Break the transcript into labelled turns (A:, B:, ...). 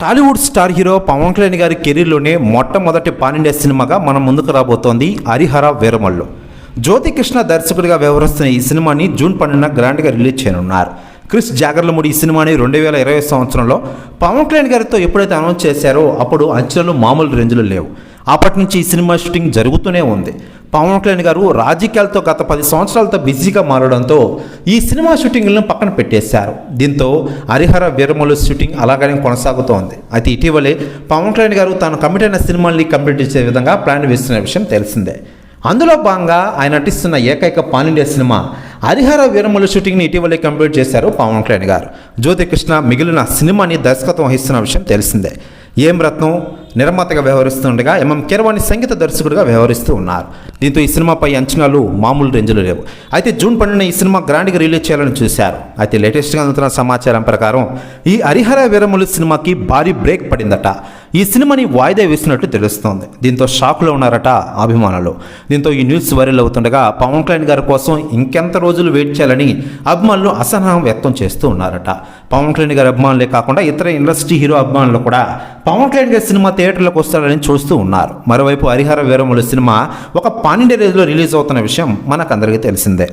A: Tollywood star hero Pawan Kalyan గారి కెరీర్లోనే మొట్టమొదటి pan India సినిమాగా మనం ముందుకు రాబోతోంది హరిహర వీరమల్లు. జ్యోతికృష్ణ దర్శకుడిగా వ్యవహరిస్తున్న ఈ సినిమాని జూన్ 12న గ్రాండ్గా రిలీజ్ చేయనున్నారు. క్రిష్ జాగర్లమూడి ఈ సినిమాని 2020 సంవత్సరంలో పవన్ కళ్యాణ్ గారితో ఎప్పుడైతే అనౌన్స్ చేశారో అప్పుడు అంచనాలు మామూలు రేంజ్లో లేవు. అప్పటి నుంచి ఈ సినిమా షూటింగ్ జరుగుతూనే ఉంది. పవన్ కళ్యాణ్ గారు రాజకీయాలతో గత 10 సంవత్సరాలతో బిజీగా మారడంతో ఈ సినిమా షూటింగ్లను పక్కన పెట్టేశారు. దీంతో హరిహర వీరమల్లు షూటింగ్ అలాగనే కొనసాగుతోంది. అయితే ఇటీవలే పవన్ కళ్యాణ్ గారు తాను కమిట్ అయిన సినిమాల్ని కంప్లీట్ చేసే విధంగా ప్లాన్ వేస్తున్న విషయం తెలిసిందే. అందులో భాగంగా ఆయన నటిస్తున్న ఏకైక పాన్ ఇండియా సినిమా హరిహర వీరమల్లు షూటింగ్ని ఇటీవలే కంప్లీట్ చేశారు పవన్ కళ్యాణ్ గారు. జ్యోతికృష్ణ మిగిలిన సినిమాని దర్శకత్వం వహిస్తున్న విషయం తెలిసిందే. ఏం రత్నం నిర్మాతగా వ్యవహరిస్తుండగా ఎంఎం కీరవాణి సంగీత దర్శకుడిగా వ్యవహరిస్తూ ఉన్నారు. దీంతో ఈ సినిమాపై అంచనాలు మామూలు రేంజ్లో లేవు. అయితే జూన్ 12న ఈ సినిమా గ్రాండ్గా రిలీజ్ చేయాలని చూశారు. అయితే లేటెస్ట్గా అందుతున్న సమాచారం ప్రకారం ఈ హరిహర వీరమల్లు సినిమాకి భారీ బ్రేక్ పడిందట. ఈ సినిమాని వాయిదా వేసినట్టు తెలుస్తోంది. దీంతో షాక్లో ఉన్నారట అభిమానులు. దీంతో ఈ న్యూస్ వైరల్ అవుతుండగా పవన్ కళ్యాణ్ గారి కోసం ఇంకెంత రోజులు వెయిట్ చేయాలని అభిమానులు అసహనం వ్యక్తం చేస్తూ ఉన్నారట. పవన్ కళ్యాణ్ గారి అభిమానులే కాకుండా ఇతర ఇండస్ట్రీ హీరో అభిమానులు కూడా పవన్ కళ్యాణ్ గారి సినిమా థియేటర్లకు వస్తారని చూస్తూ ఉన్నారు. మరోవైపు హరిహర వీరమల్లు సినిమా ఒక పాన్ ఇండియా రేంజ్లో రిలీజ్ అవుతున్న విషయం మనకందరికీ తెలిసిందే.